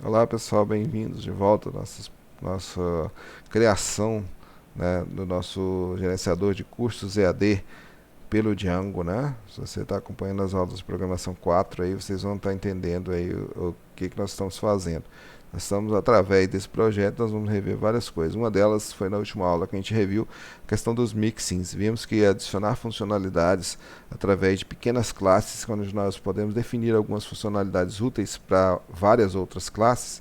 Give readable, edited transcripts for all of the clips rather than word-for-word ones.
Olá pessoal, bem-vindos de volta à nossa criação, né, do nosso gerenciador de cursos EAD pelo Django, né? Se você está acompanhando as aulas de programação 4 aí, vocês vão estar entendendo aí o que nós estamos fazendo. Nós estamos, através desse projeto, nós vamos rever várias coisas. Uma delas foi na última aula que a gente reviu a questão dos mixins. Vimos que adicionar funcionalidades através de pequenas classes, quando nós podemos definir algumas funcionalidades úteis para várias outras classes,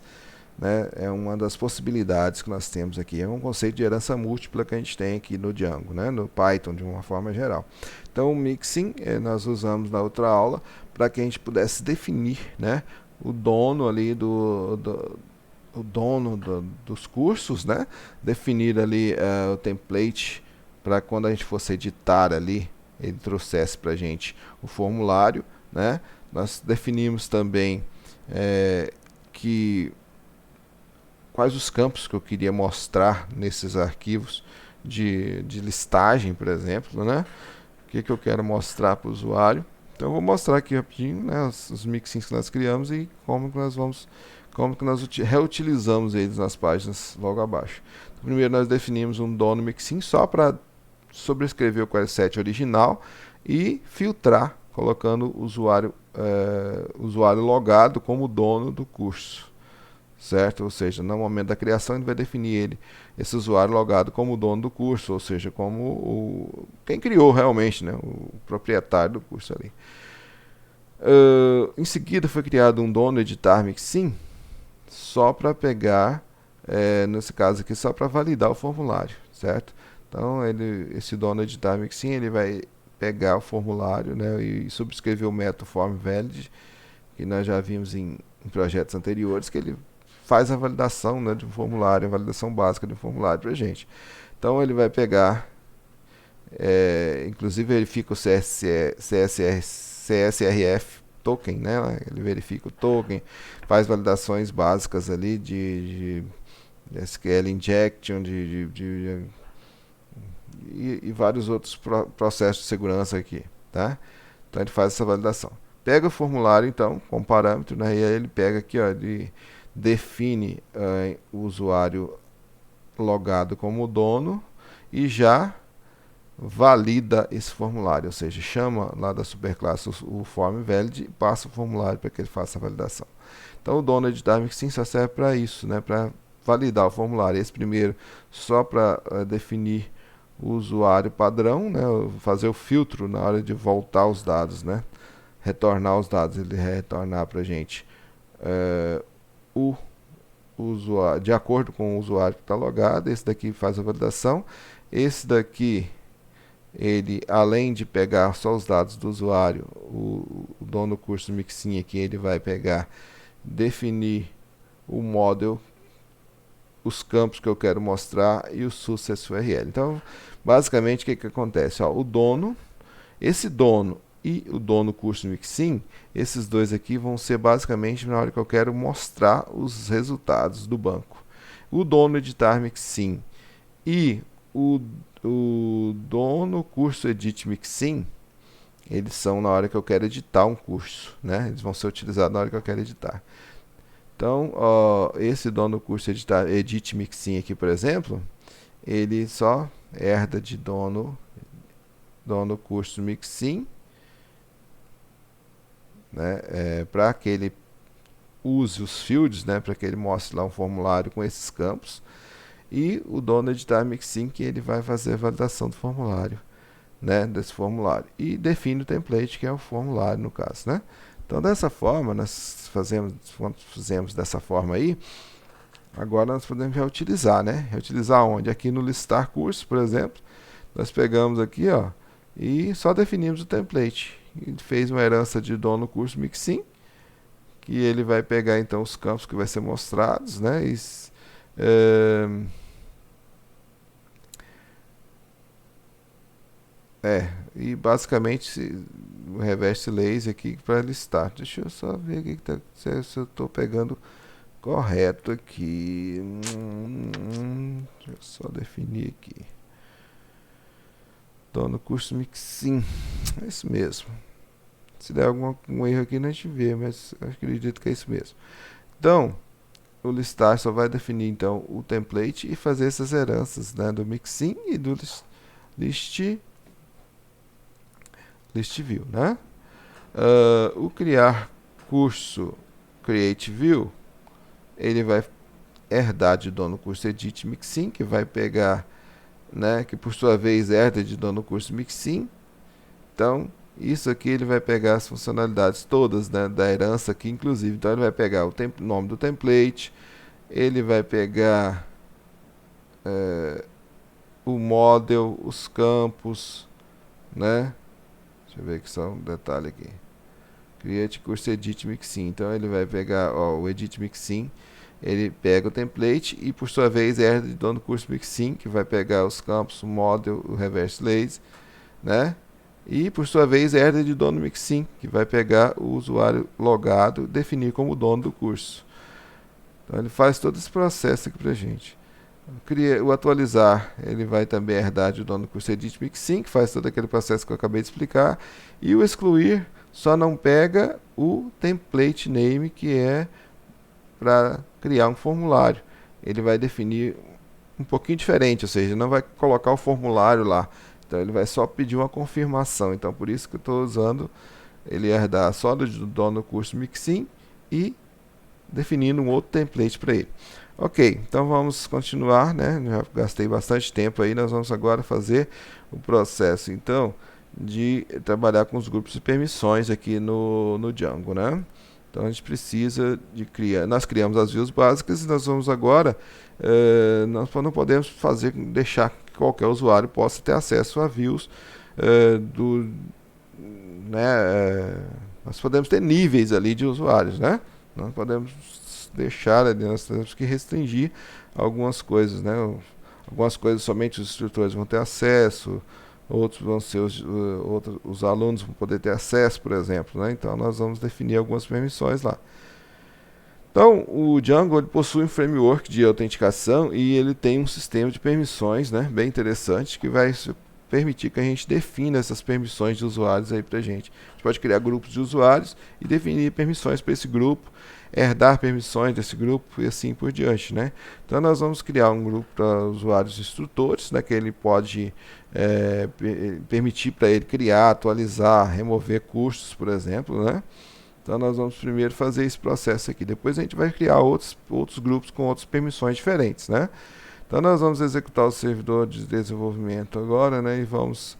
né, é uma das possibilidades que nós temos aqui. É um conceito de herança múltipla que a gente tem aqui no Django, né, no Python de uma forma geral. Então o mixing nós usamos na outra aula para que a gente pudesse definir, né, o dono ali dos cursos, né, definir ali o template para quando a gente fosse editar ali, ele trouxesse para a gente o formulário, né. Nós definimos também que quais os campos que eu queria mostrar nesses arquivos de listagem, por exemplo, né? O que eu quero mostrar para o usuário. Então eu vou mostrar aqui rapidinho, né, os mixins que nós criamos e como que nós reutilizamos eles nas páginas logo abaixo. Então, primeiro nós definimos um dono mixin só para sobrescrever o query set original e filtrar, colocando o usuário logado como dono do curso. Certo? Ou seja, no momento da criação ele vai definir esse usuário logado como o dono do curso, ou seja, como quem criou realmente, né, o proprietário do curso ali. Em seguida foi criado um dono editar mixin só para pegar, nesse caso aqui, só para validar o formulário, certo? Então esse dono editar mixin ele vai pegar o formulário, né, e subscrever o método formValid, que nós já vimos em projetos anteriores, que ele faz a validação, né, de um formulário, a validação básica de um formulário para a gente. Então ele vai pegar, inclusive verifica o CSRF token, né? Ele verifica o token, faz validações básicas ali de SQL injection, e vários outros processos de segurança aqui, tá? Então ele faz essa validação. Pega o formulário então com parâmetro, né, e aí ele pega aqui, ó, define o usuário logado como dono e já valida esse formulário, ou seja, chama lá da superclasse o formValid e passa o formulário para que ele faça a validação. Então o dono editar mixin só serve para isso, né, para validar o formulário. Esse primeiro só para definir o usuário padrão, né, fazer o filtro na hora de voltar os dados, né, retornar os dados, ele retornar para a gente o usuário, de acordo com o usuário que está logado. Esse daqui faz a validação. Esse daqui, ele, além de pegar só os dados do usuário, o dono do curso mixin aqui, ele vai pegar, definir o model, os campos que eu quero mostrar e o success URL. Então, basicamente, o que acontece? Ó, esse dono e o dono curso mixin, esses dois aqui vão ser basicamente na hora que eu quero mostrar os resultados do banco. O dono editar mixin e o dono curso edit mixin, eles são na hora que eu quero editar um curso, né? Eles vão ser utilizados na hora que eu quero editar. Então, esse dono curso edit mixin aqui, por exemplo, ele só herda de dono curso mixin, né, para que ele use os fields, né, para que ele mostre lá um formulário com esses campos, e o dono editar mixin, que ele vai fazer a validação do formulário, né, desse formulário, e define o template, que é o formulário no caso, né. Então dessa forma nós fizemos dessa forma aí. Agora nós podemos reutilizar, né, reutilizar onde? Aqui no listar cursos, por exemplo, nós pegamos aqui, ó, e só definimos o template. Ele fez uma herança de dono curso mixin, que ele vai pegar então os campos que vai ser mostrados, né? E basicamente o reverse lazy aqui para listar. Deixa eu só ver aqui se eu estou pegando correto aqui. Deixa eu só definir aqui. Dono curso mixin, é isso mesmo. Se der algum erro aqui, a gente vê, mas acredito que é isso mesmo. Então, o listar só vai definir então o template e fazer essas heranças, né, do mixin e do list view, né? O criar curso create view, ele vai herdar de dono curso edit mixin, que vai pegar, né, que por sua vez herda de dono curso mixin. Então isso aqui ele vai pegar as funcionalidades todas, né, da herança aqui, inclusive. Então ele vai pegar o nome do template, ele vai pegar o model, os campos, né? Deixa eu ver aqui só um detalhe aqui. Create curso edit mixin. Então ele vai pegar, ó, o edit mixin, ele pega o template e por sua vez herda de dono do curso mixin, que vai pegar os campos, o model, o reverse lazy, né? E por sua vez herda de dono mixin, que vai pegar o usuário logado e definir como dono do curso. Então ele faz todo esse processo aqui pra gente. O atualizar, ele vai também herdar de dono do curso edit mixin, que faz todo aquele processo que eu acabei de explicar. E o excluir só não pega o template name, que é para criar um formulário. Ele vai definir um pouquinho diferente, ou seja, não vai colocar o formulário lá. Então ele vai só pedir uma confirmação. Então por isso que eu estou usando ele herdar só do dono do curso mixin e definindo um outro template para ele. Ok, então vamos continuar, né? Já gastei bastante tempo aí, nós vamos agora fazer o processo então de trabalhar com os grupos de permissões aqui no Django, né? Então a gente precisa de criar, nós criamos as views básicas e nós vamos agora, nós não podemos deixar que qualquer usuário possa ter acesso a views nós podemos ter níveis ali de usuários, né? Não podemos deixar ali, nós temos que restringir algumas coisas, né? Algumas coisas somente os instrutores vão ter acesso, outros vão ser os alunos vão poder ter acesso, por exemplo, né? Então nós vamos definir algumas permissões lá. Então o Django ele possui um framework de autenticação e ele tem um sistema de permissões, né, bem interessante, que vai permitir que a gente defina essas permissões de usuários aí pra gente. A gente pode criar grupos de usuários e definir permissões para esse grupo, herdar permissões desse grupo e assim por diante, né? Então nós vamos criar um grupo para usuários instrutores, né, que ele pode permitir para ele criar, atualizar, remover cursos, por exemplo, né? Então nós vamos primeiro fazer esse processo aqui. Depois a gente vai criar outros grupos com outras permissões diferentes, né? Então nós vamos executar o servidor de desenvolvimento agora, né? E vamos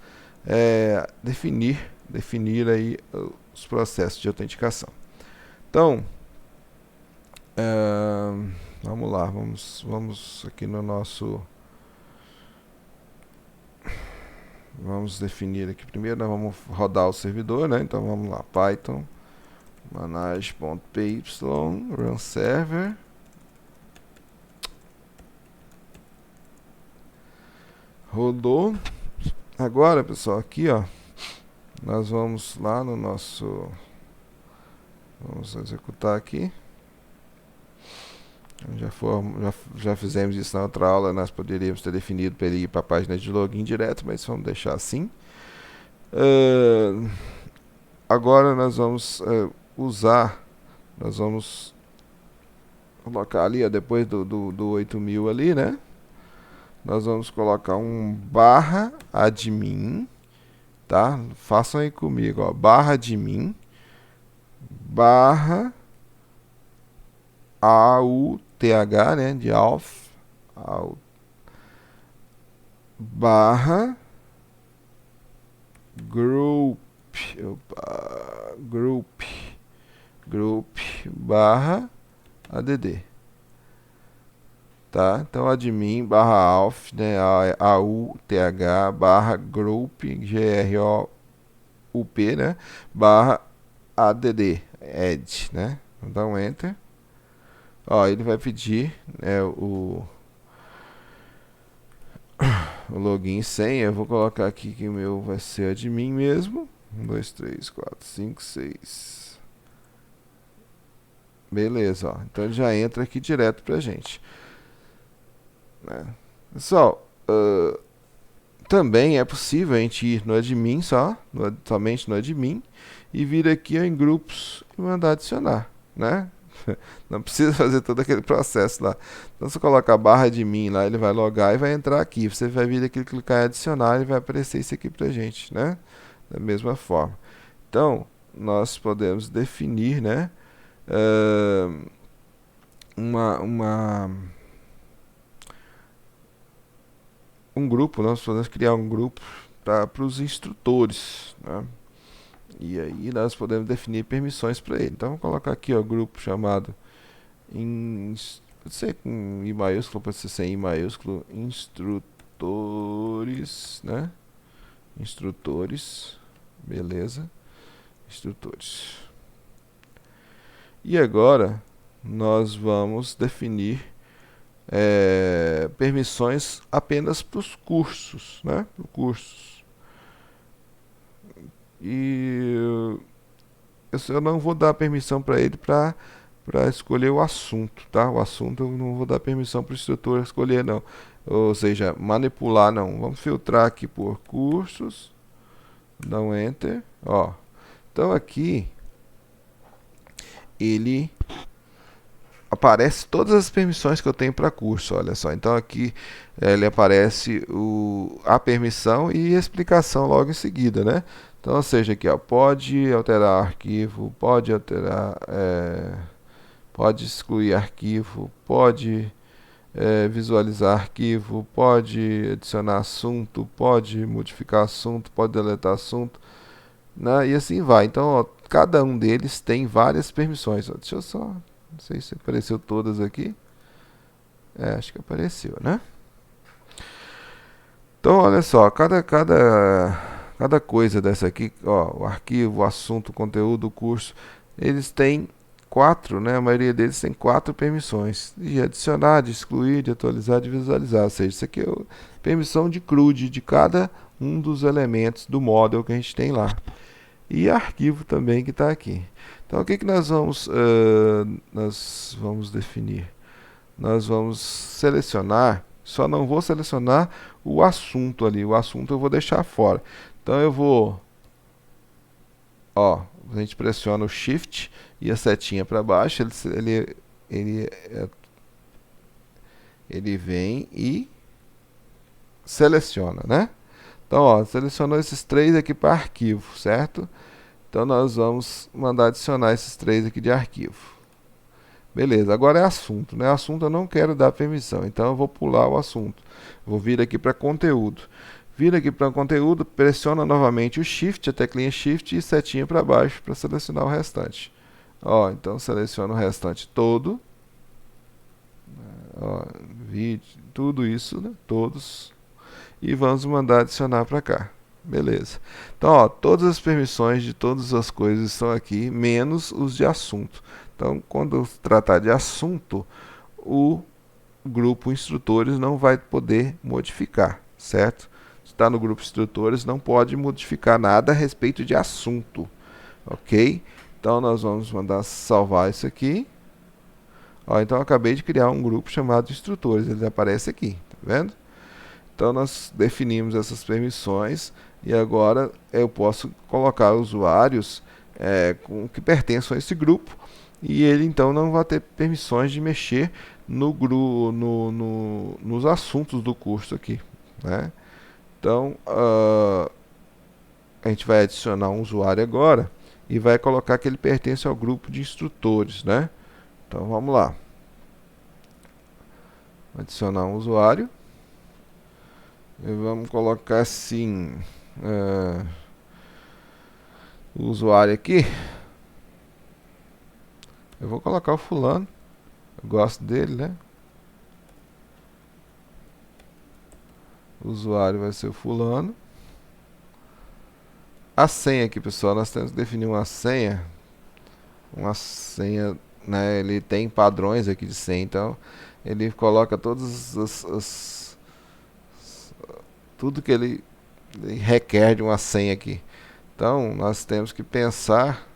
definir aí os processos de autenticação. Então vamos lá, vamos aqui no nosso, vamos definir aqui primeiro, nós vamos rodar o servidor, né? Então vamos lá, Python manage.py run server. Rodou. Agora, pessoal, aqui, ó, nós vamos lá no nosso, vamos executar aqui. Já fizemos isso na outra aula, nós poderíamos ter definido para ele ir para a página de login direto, mas vamos deixar assim. Agora nós vamos nós vamos colocar ali, ó, depois do 8000 ali, né? Nós vamos colocar um /admin, tá? Façam aí comigo, ó, /admin /auth, né, de auth, group /add, tá? Então admin /auth, né, auth /group, group, né, /add, né? Vamos dar um enter. Ó, ele vai pedir, né, o login e senha. Eu vou colocar aqui que o meu vai ser admin mesmo. 1, 2, 3, 4, 5, 6. Beleza, ó. Então ele já entra aqui direto pra gente, né? Pessoal, também é possível a gente ir no admin somente no admin, e vir aqui ó, em grupos e mandar adicionar, né? Não precisa fazer todo aquele processo lá. Então, se eu colocar a barra de mim lá, ele vai logar e vai entrar aqui. Você vai vir aqui, clicar em adicionar e vai aparecer isso aqui pra gente, né? Da mesma forma. Então, nós podemos definir, né? Uh, um grupo, nós podemos criar um grupo para os instrutores, né? E aí nós podemos definir permissões para ele. Então, vou colocar aqui, ó, grupo chamado pode ser com I maiúsculo, pode ser sem I maiúsculo, instrutores, né? Instrutores, beleza, instrutores. E agora nós vamos definir permissões apenas para os cursos, né? Cursos. E eu não vou dar permissão para ele para escolher o assunto, tá? O assunto eu não vou dar permissão para o instrutor escolher, não. Ou seja, manipular, não. Vamos filtrar aqui por cursos. Dá um Enter. Ó. Então aqui ele aparece todas as permissões que eu tenho para curso, olha só. Então aqui ele aparece a permissão e a explicação logo em seguida, né? Então, ou seja, aqui, ó, pode alterar arquivo, pode alterar, pode excluir arquivo, pode visualizar arquivo, pode adicionar assunto, pode modificar assunto, pode deletar assunto, né? E assim vai. Então, ó, cada um deles tem várias permissões. Ó, deixa eu só, não sei se apareceu todas aqui. Acho que apareceu, né? Então, olha só, cada coisa dessa aqui, ó, o arquivo, o assunto, o conteúdo, o curso, eles têm 4, né? A maioria deles tem 4 permissões: de adicionar, de excluir, de atualizar, de visualizar. Ou seja, isso aqui é a permissão de CRUD de cada um dos elementos do model que a gente tem lá. E arquivo também que está aqui. Então, o que nós vamos definir? Nós vamos selecionar, só não vou selecionar o assunto ali. O assunto eu vou deixar fora. Então, eu vou, ó, a gente pressiona o Shift e a setinha para baixo, ele vem e seleciona, né? Então, ó, selecionou esses 3 aqui para arquivo, certo? Então, nós vamos mandar adicionar esses 3 aqui de arquivo. Beleza, agora é assunto, né? Assunto eu não quero dar permissão, então eu vou pular o assunto. Vou vir aqui para conteúdo. Vir aqui para conteúdo, pressiona novamente o Shift, a teclinha Shift e setinha para baixo para selecionar o restante. Ó, então seleciona o restante todo. Ó, vídeo, tudo isso, né? Todos. E vamos mandar adicionar para cá. Beleza. Então, ó, todas as permissões de todas as coisas estão aqui, menos os de assunto. Então, quando tratar de assunto, o grupo instrutores não vai poder modificar, certo? Se está no grupo instrutores, não pode modificar nada a respeito de assunto, ok? Então, nós vamos mandar salvar isso aqui. Ó, então, eu acabei de criar um grupo chamado instrutores, ele aparece aqui, tá vendo? Então, nós definimos essas permissões e agora eu posso colocar usuários que pertençam a esse grupo e ele então não vai ter permissões de mexer nos assuntos do curso aqui, né? Então, a gente vai adicionar um usuário agora e vai colocar que ele pertence ao grupo de instrutores, né? Então, vamos lá. Adicionar um usuário. E vamos colocar assim, o usuário aqui. Eu vou colocar o fulano. Eu gosto dele, né? O usuário vai ser o fulano. A senha aqui, pessoal, nós temos que definir uma senha. Uma senha, né? Ele tem padrões aqui de senha, então ele coloca todos tudo que ele requer de uma senha aqui. Então, nós temos que pensar,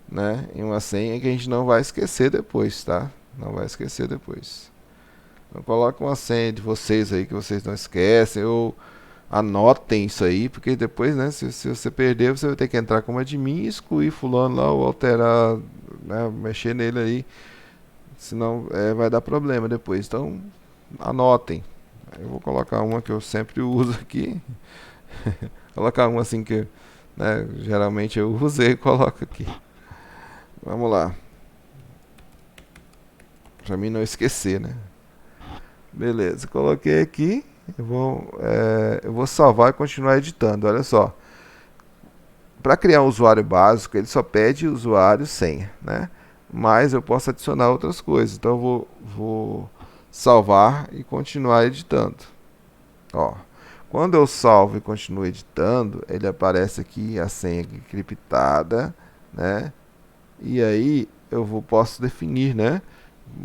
né, em uma senha que a gente não vai esquecer depois, tá? Não vai esquecer depois. Então, coloca uma senha de vocês aí que vocês não esquecem, ou Anotem isso aí, porque depois, né, se você perder, você vai ter que entrar como admin e excluir fulano lá, ou alterar, né, mexer nele aí, senão vai dar problema depois. Então, anotem. Eu vou colocar uma que eu sempre uso aqui, colocar uma assim que, né, geralmente eu usei e coloco aqui. Vamos lá, pra mim não esquecer, né? Beleza, coloquei aqui. Eu vou salvar e continuar editando. Olha só, para criar um usuário básico, ele só pede usuário e senha, né? Mas eu posso adicionar outras coisas. Então eu vou salvar e continuar editando. Ó, quando eu salvo e continuo editando, ele aparece aqui a senha encriptada, né? E aí posso definir, né,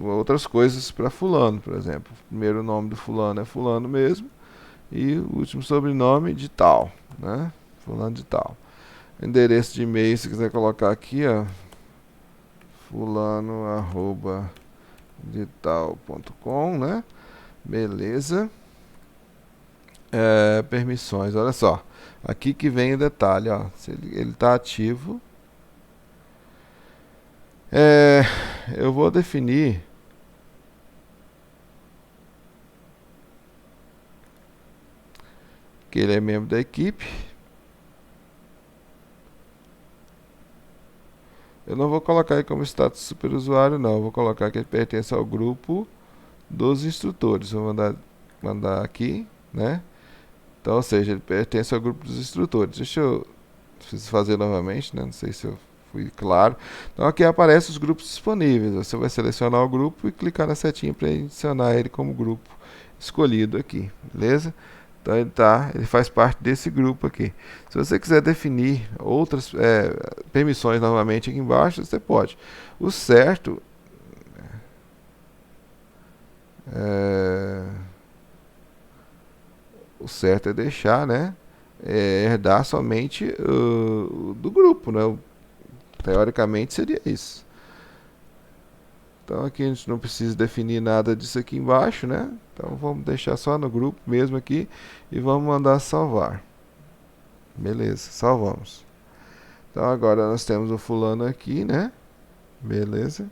outras coisas para fulano, por exemplo. O primeiro nome do fulano é fulano mesmo e o último sobrenome de tal, né? Fulano de tal. Endereço de e-mail, se quiser colocar aqui, ó, fulano arroba de tal.com, né? Beleza. Permissões, olha só. Aqui que vem o detalhe, ó. Se ele está ativo, é, eu vou definir que ele é membro da equipe. Eu não vou colocar ele como status superusuário, não. Eu vou colocar que ele pertence ao grupo dos instrutores. Vou mandar aqui, né? Então, ou seja, ele pertence ao grupo dos instrutores. Deixa eu fazer novamente, né? Não sei se eu fui claro. Então, aqui aparece os grupos disponíveis. Você vai selecionar o grupo e clicar na setinha para adicionar ele como grupo escolhido aqui, beleza? Então ele faz parte desse grupo aqui. Se você quiser definir outras permissões novamente aqui embaixo, você pode. O certo é, é deixar, né, herdar somente do grupo, né? Teoricamente seria isso. Então aqui a gente não precisa definir nada disso aqui embaixo, né? Então vamos deixar só no grupo mesmo aqui e vamos mandar salvar. Beleza, salvamos. Então agora nós temos o fulano aqui, né? Beleza.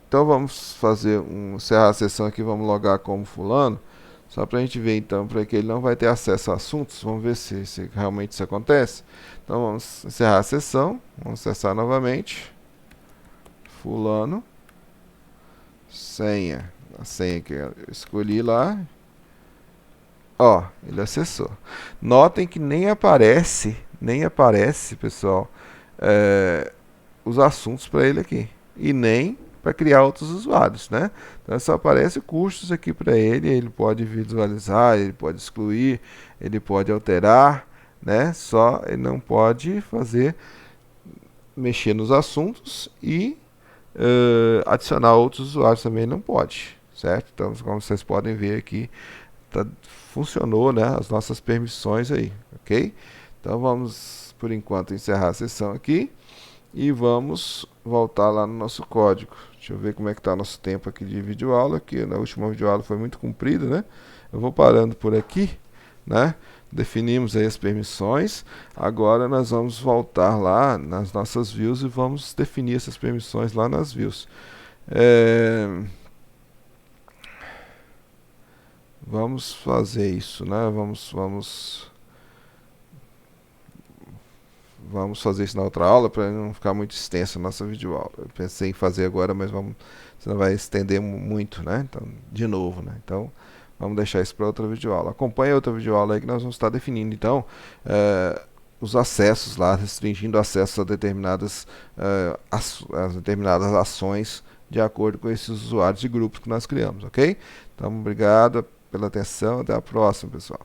Então vamos encerrar a sessão aqui, vamos logar como fulano, só para a gente ver então, para que ele não vai ter acesso a assuntos. Vamos ver se realmente isso acontece. Então vamos encerrar a sessão, vamos acessar novamente. Fulano, senha, a senha que eu escolhi lá. Ó, ele acessou. Notem que nem aparece, pessoal, os assuntos para ele aqui. E nem para criar outros usuários, né? Então só aparece custos aqui para ele pode visualizar, ele pode excluir, ele pode alterar, né? Só ele não pode mexer nos assuntos e adicionar outros usuários também não pode, certo? Então, como vocês podem ver aqui, funcionou, né, as nossas permissões aí, ok? Então vamos, por enquanto, encerrar a sessão aqui e vamos voltar lá no nosso código. Deixa eu ver como é que está nosso tempo aqui de videoaula, que na última videoaula foi muito comprido, né? Eu vou parando por aqui, né? Definimos aí as permissões. Agora nós vamos voltar lá nas nossas views e vamos definir essas permissões lá nas views. Vamos fazer isso, né? Vamos fazer isso na outra aula para não ficar muito extensa a nossa videoaula. Eu pensei em fazer agora, mas senão vai estender muito, né? Então, de novo, né? Então, vamos deixar isso para outra videoaula. Acompanhe a outra videoaula aí que nós vamos estar definindo, então, os acessos lá, restringindo acesso a determinadas ações de acordo com esses usuários e grupos que nós criamos, ok? Então, obrigado pela atenção, até a próxima, pessoal.